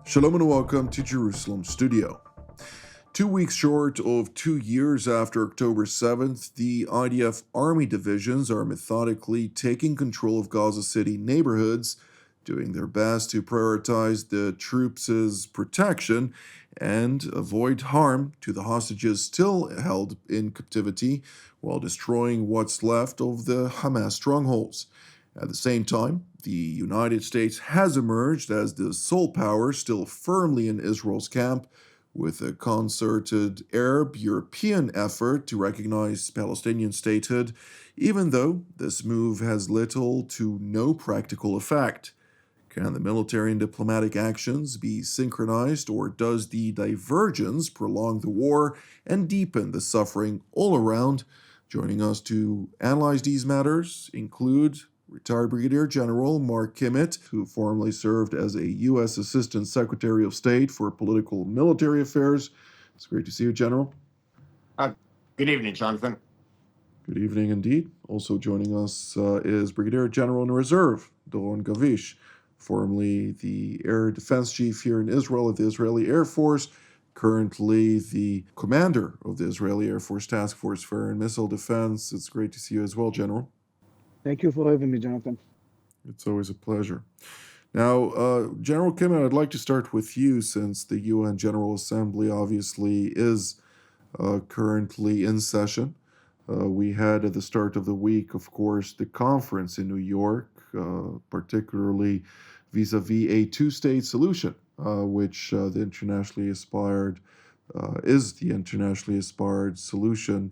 Shalom and welcome to Jerusalem Studio. 2 weeks short of 2 years after October 7th, the IDF Army divisions are methodically taking control of Gaza City neighborhoods, doing their best to prioritize the troops' protection and avoid harm to the hostages still held in captivity while destroying what's left of the Hamas strongholds. At the same time, the United States has emerged as the sole power still firmly in Israel's camp, with a concerted Arab-European effort to recognize Palestinian statehood, even though this move has little to no practical effect. Can the military and diplomatic actions be synchronized, or does the divergence prolong the war and deepen the suffering all around? Joining us to analyze these matters include retired Brigadier General Mark Kimmitt, who formerly served as a U.S. Assistant Secretary of State for Political and Military Affairs. It's great to see you, General. Good evening, Jonathan. Good evening indeed. Also joining us is Brigadier General in Reserve, Doron Gavish, formerly the Air Defense Chief here in Israel at the Israeli Air Force, currently the commander of the Israeli Air Force Task Force for Air and Missile Defense. It's great to see you as well, General. Thank you for having me, Jonathan. It's always a pleasure. Now, General Kimmitt, I'd like to start with you, since the UN General Assembly obviously is currently in session. We had at the start of the week, of course, the conference in New York, particularly vis-a-vis a two-state solution, which the internationally aspired is the internationally aspired solution,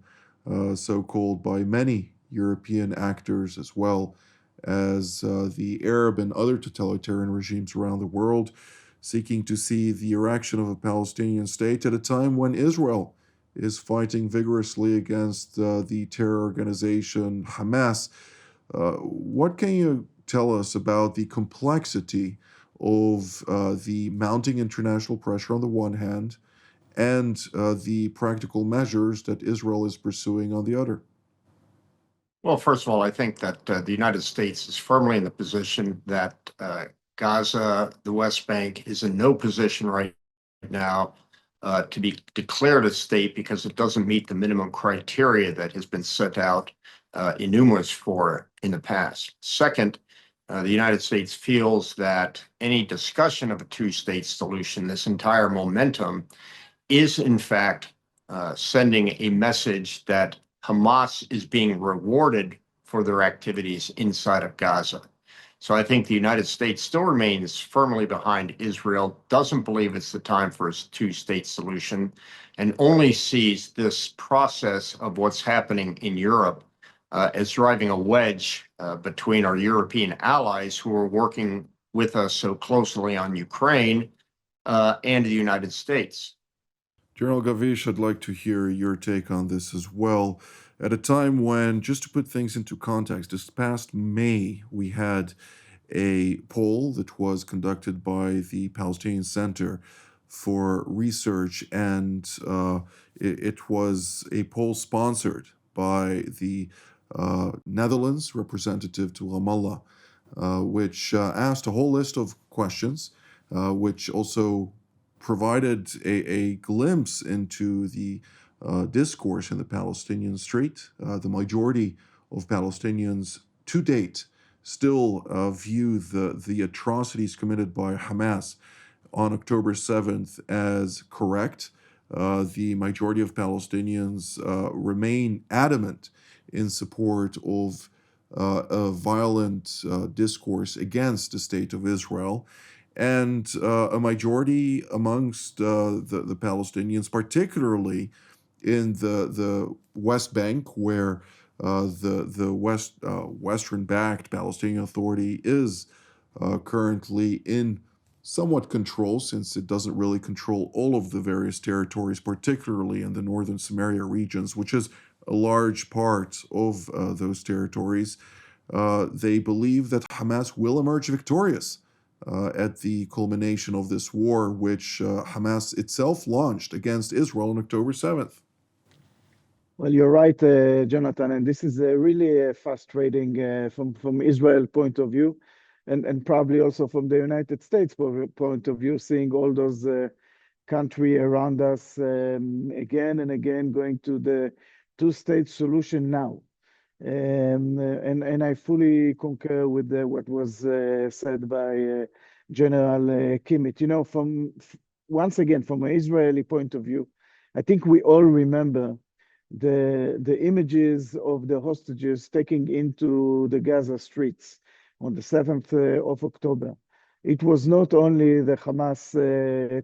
so-called by many European actors as well as the Arab and other totalitarian regimes around the world, seeking to see the erection of a Palestinian state at a time when Israel is fighting vigorously against the terror organization Hamas. What can you tell us about the complexity of the mounting international pressure on the one hand and the practical measures that Israel is pursuing on the other? Well, first of all, I think that the United States is firmly in the position that Gaza, the West Bank, is in no position right now to be declared a state because it doesn't meet the minimum criteria that has been set out enumerated for in the past. Second, the United States feels that any discussion of a two-state solution, this entire momentum, is in fact sending a message that Hamas is being rewarded for their activities inside of Gaza. So I think the United States still remains firmly behind Israel, doesn't believe it's the time for a two-state solution, and only sees this process of what's happening in Europe as driving a wedge between our European allies who are working with us so closely on Ukraine and the United States. General Gavish, I'd like to hear your take on this as well. At a time when, just to put things into context, this past May, we had a poll that was conducted by the Palestinian Center for Research, and it was a poll sponsored by the Netherlands representative to Ramallah, which asked a whole list of questions, which also provided a glimpse into the discourse in the Palestinian street. The majority of Palestinians to date still view the atrocities committed by Hamas on October 7th as correct. The majority of Palestinians remain adamant in support of a violent discourse against the state of Israel. And a majority amongst the Palestinians, particularly in the West Bank, where the Western-backed Palestinian Authority is currently in somewhat control, since it doesn't really control all of the various territories, particularly in the northern Samaria regions, which is a large part of those territories. They believe that Hamas will emerge victorious at the culmination of this war, which Hamas itself launched against Israel on October 7th. Well, you're right, Jonathan, and this is really frustrating from Israel point of view. and probably also from the United States point of view, seeing all those country around us again and again going to the two-state solution now. And I fully concur with what was said by General Kimmitt. You know, once again, from an Israeli point of view, I think we all remember the images of the hostages taking into the Gaza streets on the 7th of October. It was not only the Hamas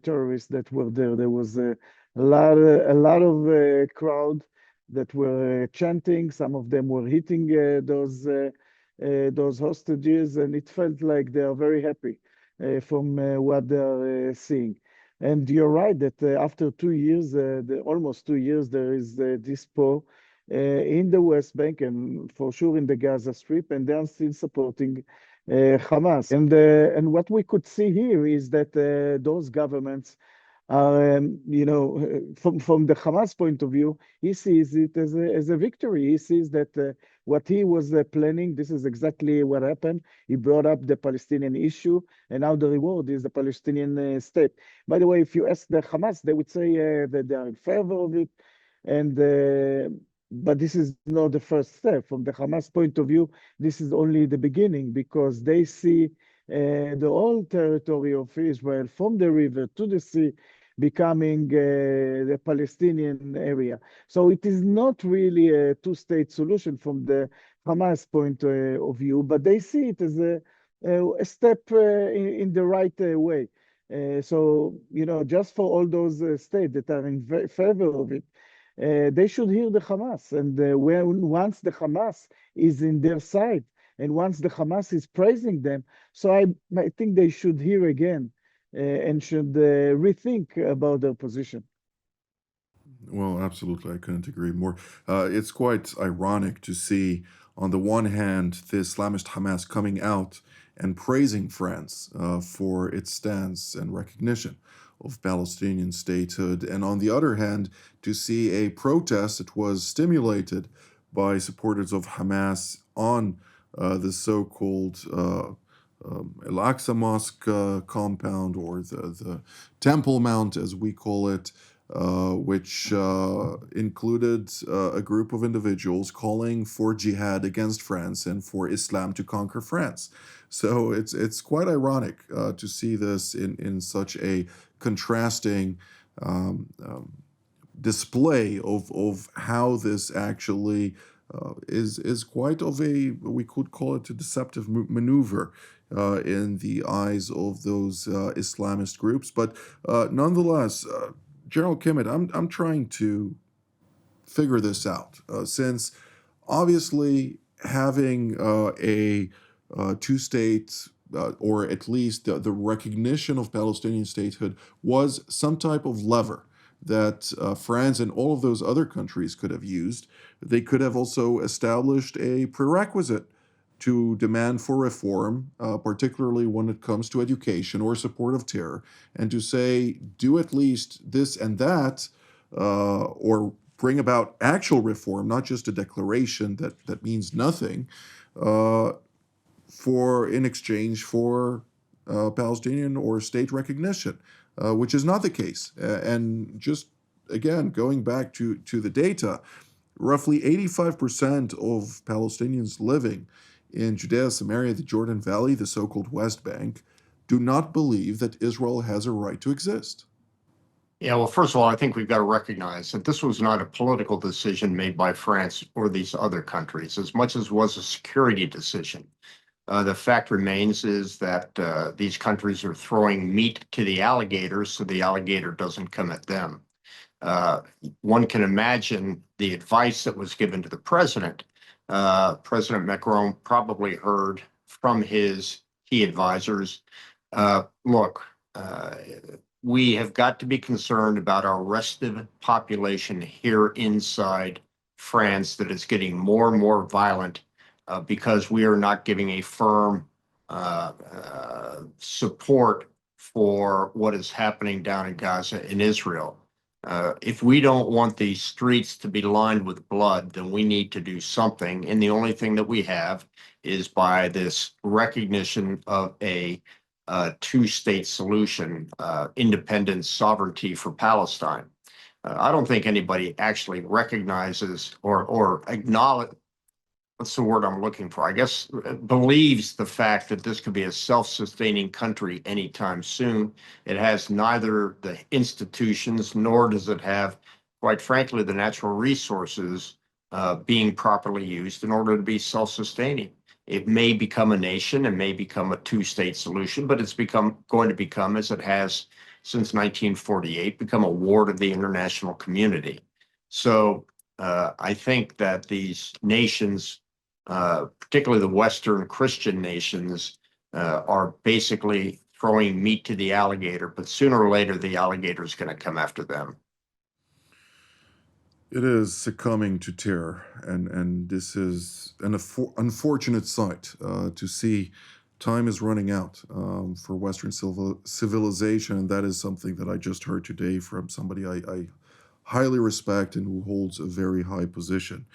terrorists that were there. There was a lot of crowd that were chanting. Some of them were hitting those hostages, and it felt like they are very happy from what they are seeing. And you're right that after 2 years, almost 2 years, there is this war in the West Bank and for sure in the Gaza Strip, and they are still supporting Hamas. And what we could see here is that those governments are, from the Hamas point of view, he sees it as a victory. He sees that what he was planning, this is exactly what happened. He brought up the Palestinian issue, and now the reward is the Palestinian state. By the way, if you ask the Hamas, they would say that they are in favor of it, and but this is not the first step. From the Hamas point of view, this is only the beginning because they see the whole territory of Israel from the river to the sea becoming the Palestinian area. So it is not really a two-state solution from the Hamas point of view, but they see it as a step in the right way. So, just for all those states that are in favor of it, they should hear the Hamas. And once the Hamas is in their side, and once the Hamas is praising them, so I think they should hear again and should rethink about their position. Well, absolutely. I couldn't agree more. It's quite ironic to see, on the one hand, the Islamist Hamas coming out and praising France for its stance and recognition of Palestinian statehood, and on the other hand, to see a protest that was stimulated by supporters of Hamas on the so-called Al-Aqsa Mosque compound, or the Temple Mount, as we call it, which included a group of individuals calling for jihad against France and for Islam to conquer France. So it's quite ironic to see this in such a contrasting display of how this actually is quite of a, we could call it a deceptive maneuver in the eyes of those Islamist groups. But nonetheless, General Kimmitt, I'm trying to figure this out since obviously having a two-state or at least the recognition of Palestinian statehood was some type of lever that France and all of those other countries could have used. They could have also established a prerequisite to demand for reform, particularly when it comes to education or support of terror, and to say, do at least this and that, or bring about actual reform, not just a declaration that means nothing, in exchange for Palestinian or state recognition, which is not the case. And just again, going back to the data, roughly 85% of Palestinians living in Judea, Samaria, the Jordan Valley, the so-called West Bank, do not believe that Israel has a right to exist. Yeah, well, first of all, I think we've got to recognize that this was not a political decision made by France or these other countries, as much as it was a security decision. The fact remains is that these countries are throwing meat to the alligator so the alligator doesn't come at them. One can imagine the advice that was given to the president. President Macron probably heard from his key advisors, look, we have got to be concerned about our restive population here inside France that is getting more and more violent because we are not giving a firm support for what is happening down in Gaza in Israel. If we don't want these streets to be lined with blood, then we need to do something. And the only thing that we have is by this recognition of a two-state solution, independence, sovereignty for Palestine. I don't think anybody actually recognizes or acknowledge, what's the word I'm looking for? I guess believes the fact that this could be a self-sustaining country anytime soon. It has neither the institutions nor does it have, quite frankly, the natural resources being properly used in order to be self-sustaining. It may become a nation and may become a two-state solution, but it's going to become, as it has since 1948, become a ward of the international community. So I think that these nations, particularly the Western Christian nations, are basically throwing meat to the alligator, but sooner or later the alligator is going to come after them. It is succumbing to terror, and this is an unfortunate sight to see. Time is running out for Western civilization, and that is something that I just heard today from somebody I highly respect and who holds a very high position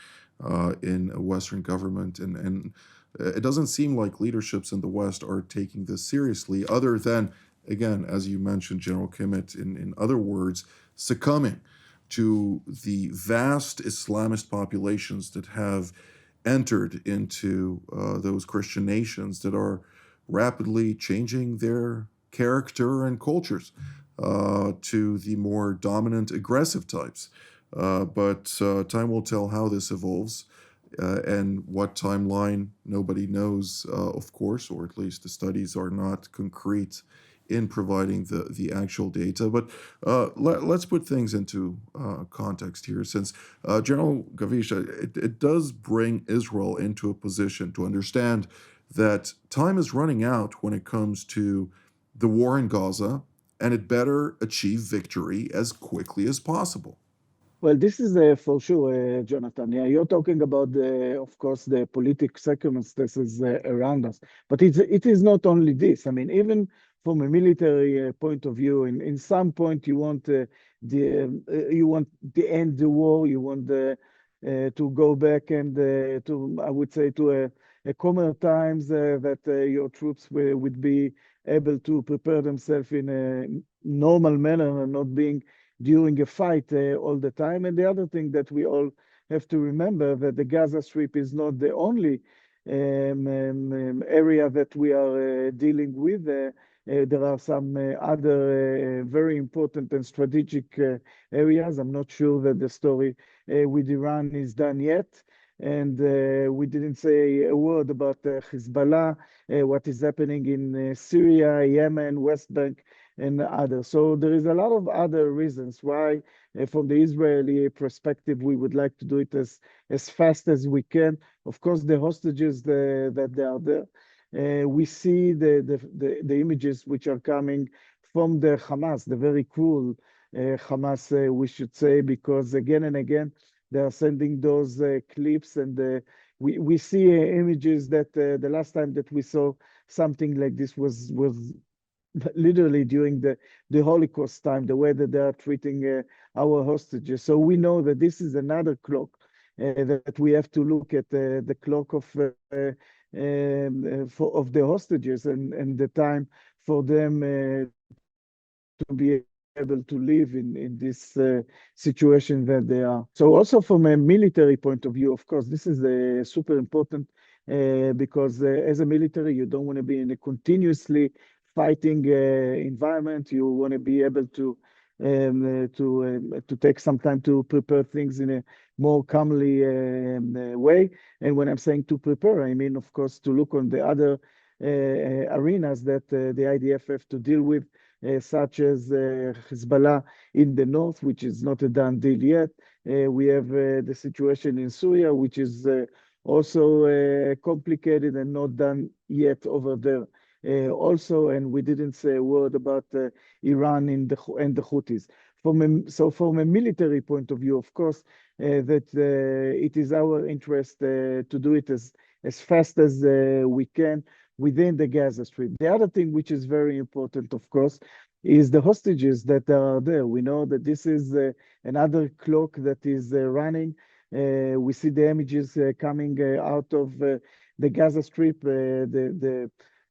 in a Western government. And it doesn't seem like leaderships in the West are taking this seriously, other than, again, as you mentioned, General Kimmitt, in other words, succumbing to the vast Islamist populations that have entered into those Christian nations that are rapidly changing their character and cultures to the more dominant, aggressive types. But time will tell how this evolves. And what timeline, nobody knows, of course, or at least the studies are not concrete in providing the actual data. But let's put things into context here, since General Gavisha, it does bring Israel into a position to understand that time is running out when it comes to the war in Gaza, and it better achieve victory as quickly as possible. Well, this is for sure, Jonathan. Yeah, you're talking about of course, the political circumstances around us, but it is not only this. I mean, even from a military point of view, in some point, you want you want the end the war. You want to go back and to, I would say, to a calmer times that your troops would be able to prepare themselves in a normal manner and not being during a fight all the time. And the other thing that we all have to remember, that the Gaza Strip is not the only area that we are dealing with. There are some other very important and strategic areas. I'm not sure that the story with Iran is done yet. And we didn't say a word about Hezbollah, what is happening in Syria, Yemen, West Bank, and others. So there is a lot of other reasons why, from the Israeli perspective, we would like to do it as fast as we can. Of course, the hostages that they are there. We see the images which are coming from the Hamas, the very cruel Hamas, we should say, because again and again, they are sending those clips, and we see images that the last time that we saw something like this was literally during the Holocaust time, the way that they are treating our hostages. So we know that this is another clock that we have to look at, the clock of the hostages, and the time for them to be able to live in this situation that they are. So also from a military point of view, of course, this is super important because as a military, you don't want to be in a continuously fighting environment. You want to be able to take some time to prepare things in a more calmly way. And when I'm saying to prepare, I mean, of course, to look on the other arenas that the IDF have to deal with, such as Hezbollah in the north, which is not a done deal yet. We have the situation in Syria, which is also complicated and not done yet over there. Also, and we didn't say a word about Iran and the Houthis. From a military point of view, of course, that it is our interest to do it as fast as we can within the Gaza Strip. The other thing which is very important, of course, is the hostages that are there. We know that this is another clock that is running. We see the images coming out of the Gaza Strip.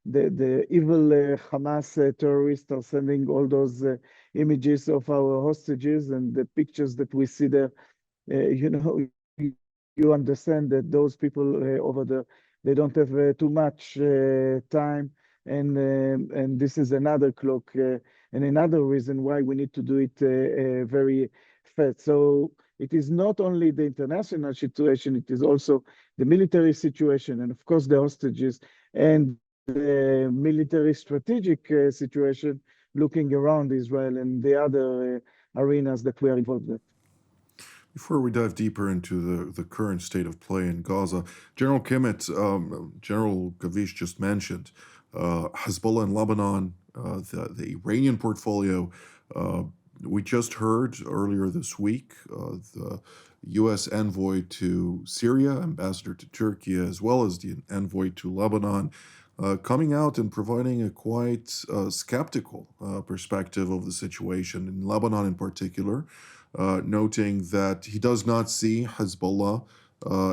The evil Hamas terrorists are sending all those images of our hostages and the pictures that we see there. You know, you understand that those people over there, they don't have too much time, and this is another clock and another reason why we need to do it very fast. So it is not only the international situation, it is also the military situation, and of course the hostages and the military strategic situation looking around Israel and the other arenas that we are involved in. Before we dive deeper into the current state of play in Gaza, General Kimmitt, General Gavish just mentioned Hezbollah in Lebanon, the Iranian portfolio. Uh, we just heard earlier this week the U.S. envoy to Syria, ambassador to Turkey, as well as the envoy to Lebanon, coming out and providing a quite skeptical perspective of the situation in Lebanon in particular, noting that he does not see Hezbollah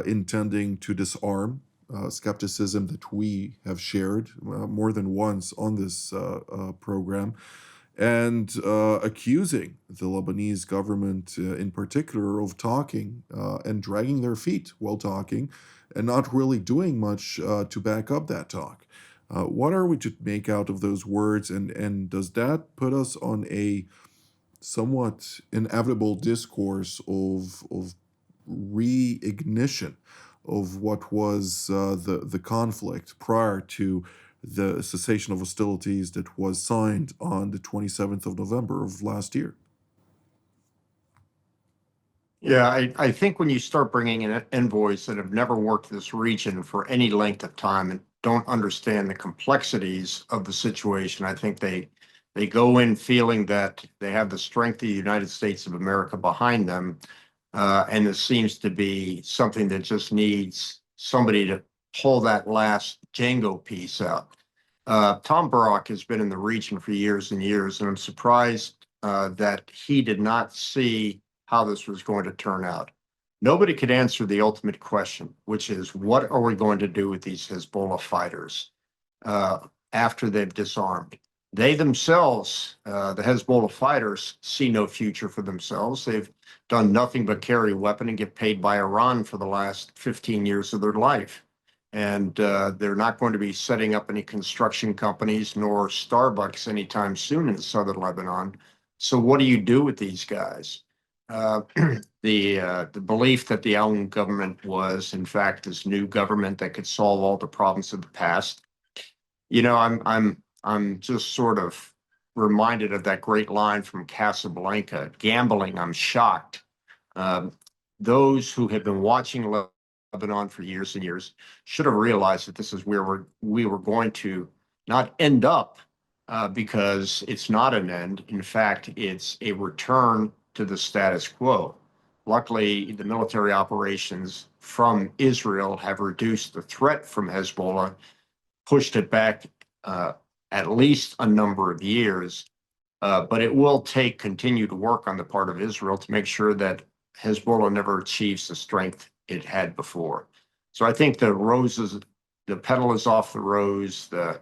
intending to disarm, skepticism that we have shared more than once on this program, and accusing the Lebanese government in particular of talking and dragging their feet while talking and not really doing much to back up that talk. What are we to make out of those words, and does that put us on a somewhat inevitable discourse of reignition of what was the conflict prior to the cessation of hostilities that was signed on the 27th of November of last year? Yeah, I think when you start bringing in envoys that have never worked this region for any length of time and don't understand the complexities of the situation, I think they go in feeling that they have the strength of the United States of America behind them, and this seems to be something that just needs somebody to pull that last Django piece out. Tom Barak has been in the region for years and years, and I'm surprised that he did not see how this was going to turn out. Nobody could answer the ultimate question, which is, what are we going to do with these Hezbollah fighters after they've disarmed? They themselves, the Hezbollah fighters, see no future for themselves. They've done nothing but carry a weapon and get paid by Iran for the last 15 years of their life. And they're not going to be setting up any construction companies nor Starbucks anytime soon in southern Lebanon. So what do you do with these guys? The belief that the Al government was, in fact, this new government that could solve all the problems of the past. You know, I'm just sort of reminded of that great line from Casablanca: "Gambling, I'm shocked." Those who have been watching Lebanon for years and years should have realized that this is where we were going to not end up, because it's not an end. In fact, it's a return to the status quo. Luckily, the military operations from Israel have reduced the threat from Hezbollah, pushed it back at least a number of years, but it will take continued work on the part of Israel to make sure that Hezbollah never achieves the strength it had before. So I think the petal is off the rose, the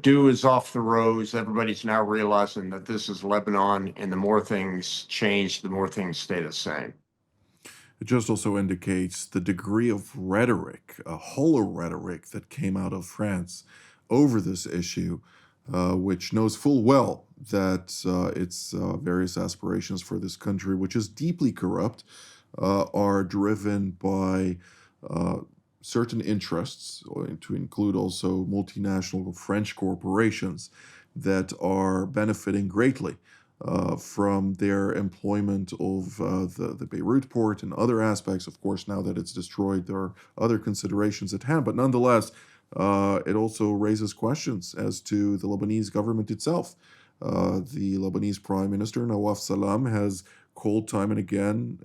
dew is off the rose. Everybody's now realizing that this is Lebanon, and the more things change, the more things stay the same. It just also indicates the degree of rhetoric, a hollow rhetoric that came out of France over this issue, which knows full well that its various aspirations for this country, which is deeply corrupt, are driven by certain interests, to include also multinational French corporations that are benefiting greatly from their employment of the Beirut port and other aspects. Of course, now that it's destroyed, there are other considerations at hand, but nonetheless, it also raises questions as to the Lebanese government itself. The Lebanese Prime Minister, Nawaf Salam, has called time and again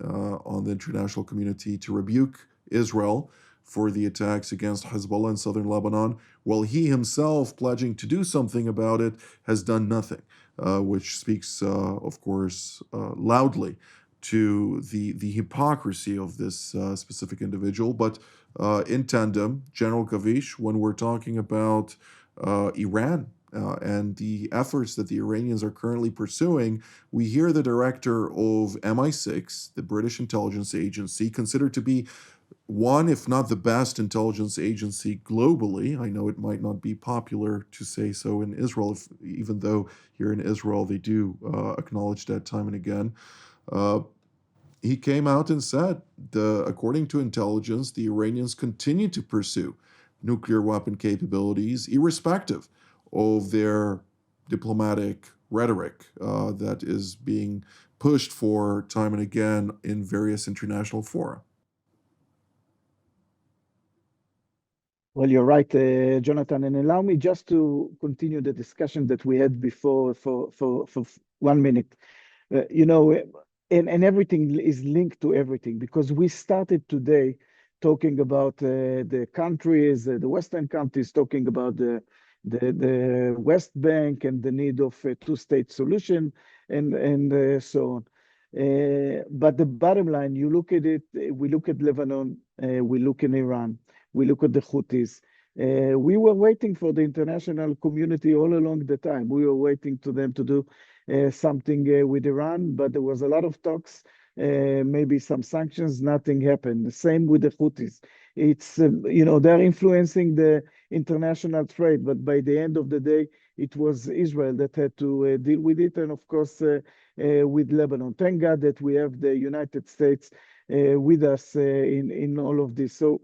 on the international community to rebuke Israel for the attacks against Hezbollah in southern Lebanon, while he himself, pledging to do something about it, has done nothing, which speaks, of course, loudly to the hypocrisy of this specific individual. But in tandem, General Gavish, when we're talking about Iran and the efforts that the Iranians are currently pursuing, we hear the director of MI6, the British intelligence agency, considered to be one, if not the best intelligence agency globally. I know it might not be popular to say so in Israel, even though here in Israel they do acknowledge that time and again. He came out and said, according to intelligence, the Iranians continue to pursue nuclear weapon capabilities, irrespective of their diplomatic rhetoric that is being pushed for time and again in various international fora. Well, you're right, Jonathan, and allow me just to continue the discussion that we had before for 1 minute. You know, and everything is linked to everything, because we started today talking about the countries, the Western countries, talking about the West Bank and the need of a two-state solution and so on. But the bottom line, you look at it, we look at Lebanon, we look in Iran, we look at the Houthis. We were waiting for the international community all along the time. We were waiting to them to do something with Iran, but there was a lot of talks, maybe some sanctions, nothing happened. The same with the Houthis. It's, you know, they're influencing the international trade, but by the end of the day, it was Israel that had to deal with it. And of course, with Lebanon. Thank God that we have the United States with us in all of this. So,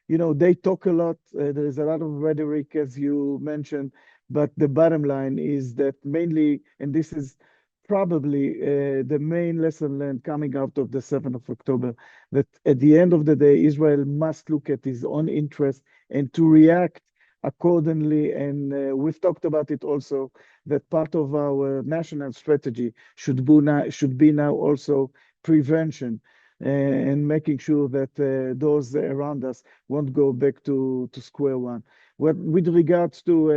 you know, they talk a lot. There is a lot of rhetoric, as you mentioned, but the bottom line is that mainly, and this is probably the main lesson learned coming out of the 7th of October, that at the end of the day, Israel must look at his own interest and to react accordingly. And we've talked about it also, that part of our national strategy should be now also prevention and making sure that those around us won't go back to square one. With regards to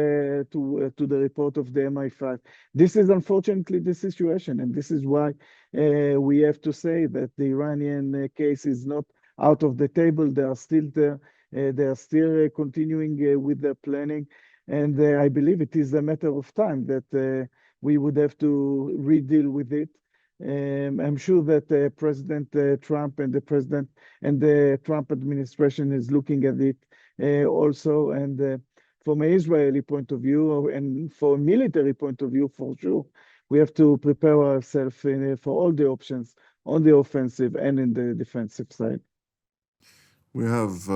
the report of the MI5, this is unfortunately the situation, and this is why we have to say that the Iranian case is not out of the table. They are still there. They are still continuing with their planning, and I believe it is a matter of time that we would have to re-deal with it. I'm sure that President Trump and the Trump administration is looking at it also. And from an Israeli point of view and for a military point of view, for sure, we have to prepare ourselves for all the options on the offensive and in the defensive side. We have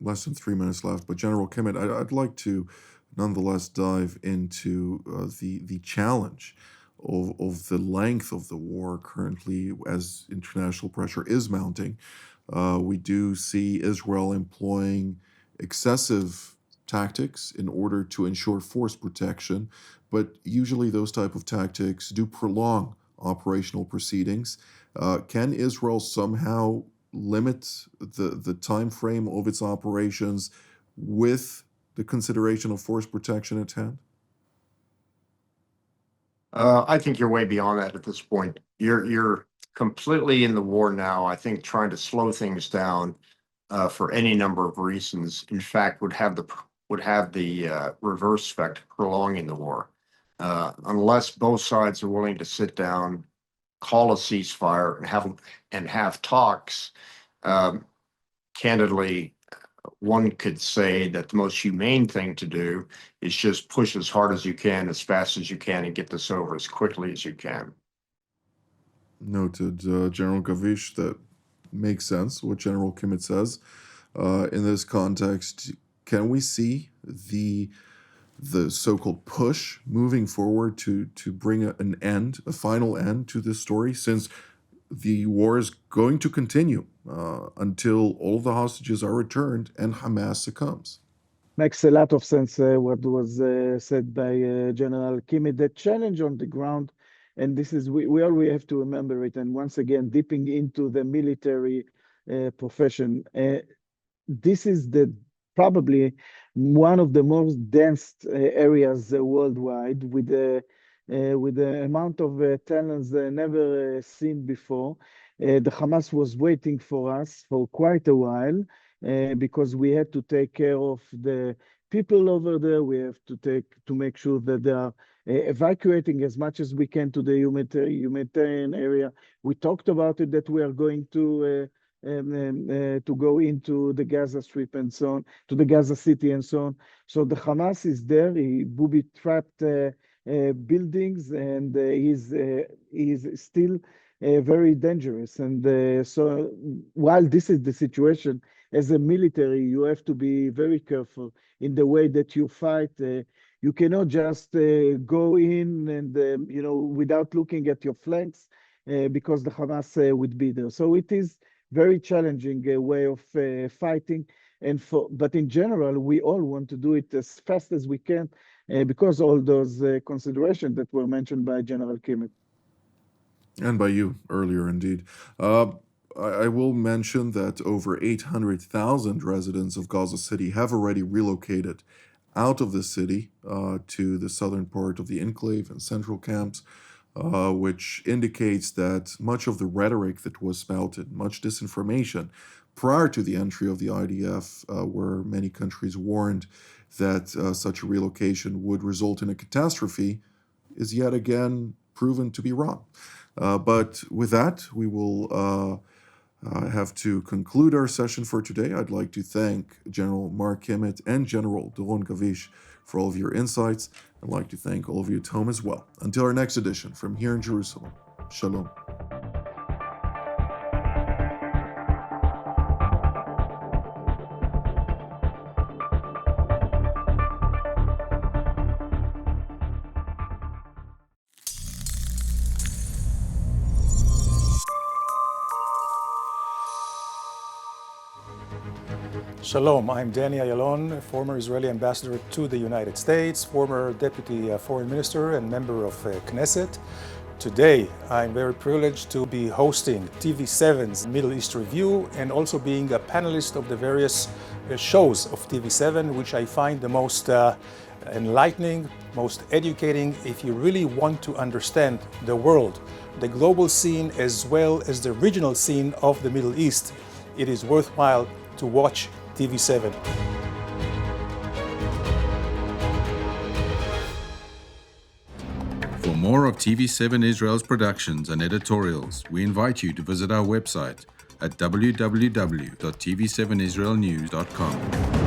less than 3 minutes left, but General Kimmitt, I'd like to nonetheless dive into the challenge of the length of the war currently as international pressure is mounting. We do see Israel employing excessive tactics in order to ensure force protection, but usually those type of tactics do prolong operational proceedings. Can Israel somehow limit the time frame of its operations with the consideration of force protection at hand? I think you're way beyond that at this point. You're completely in the war now. I think trying to slow things down for any number of reasons, in fact, would have the reverse effect, prolonging the war. Unless both sides are willing to sit down, call a ceasefire, and have talks. Candidly, one could say that the most humane thing to do is just push as hard as you can, as fast as you can, and get this over as quickly as you can. Noted, General Gavish. That makes sense, what General Kimmitt says. In this context, can we see the so-called push moving forward to bring a final end to this story, since the war is going to continue until all of the hostages are returned and Hamas succumbs? Makes a lot of sense what was said by General Kimmitt. The challenge on the ground, and this is we always have to remember it, and once again, dipping into the military profession, this is the probably one of the most dense areas worldwide with the amount of talents never seen before. The Hamas was waiting for us for quite a while because we had to take care of the people over there. We have to make sure that they are evacuating as much as we can to the humanitarian area. We talked about it that we are going to go into the Gaza Strip and so on, to the Gaza City and so on. So the Hamas is there. He booby-trapped buildings, and he's still very dangerous. And so while this is the situation, as a military, you have to be very careful in the way that you fight. You cannot just go in and, without looking at your flanks, because the Hamas would be there. So it is very challenging way of fighting. But in general, we all want to do it as fast as we can because all those considerations that were mentioned by General Kimmitt. And by you earlier, indeed. I will mention that over 800,000 residents of Gaza City have already relocated out of the city to the southern part of the enclave and central camps, which indicates that much of the rhetoric that was spouted, much disinformation prior to the entry of the IDF, where many countries warned that such a relocation would result in a catastrophe, is yet again proven to be wrong. But with that, we will have to conclude our session for today. I'd like to thank General Mark Kimmitt and General Doron Gavish for all of your insights. I'd like to thank all of you at home as well. Until our next edition from here in Jerusalem, Shalom. Shalom, I'm Danny Ayalon, former Israeli ambassador to the United States, former deputy foreign minister and member of Knesset. Today, I'm very privileged to be hosting TV7's Middle East Review and also being a panelist of the various shows of TV7, which I find the most enlightening, most educating if you really want to understand the world, the global scene as well as the regional scene of the Middle East. It is worthwhile to watch TV7. For more of TV7 Israel's productions and editorials, we invite you to visit our website at www.tv7israelnews.com.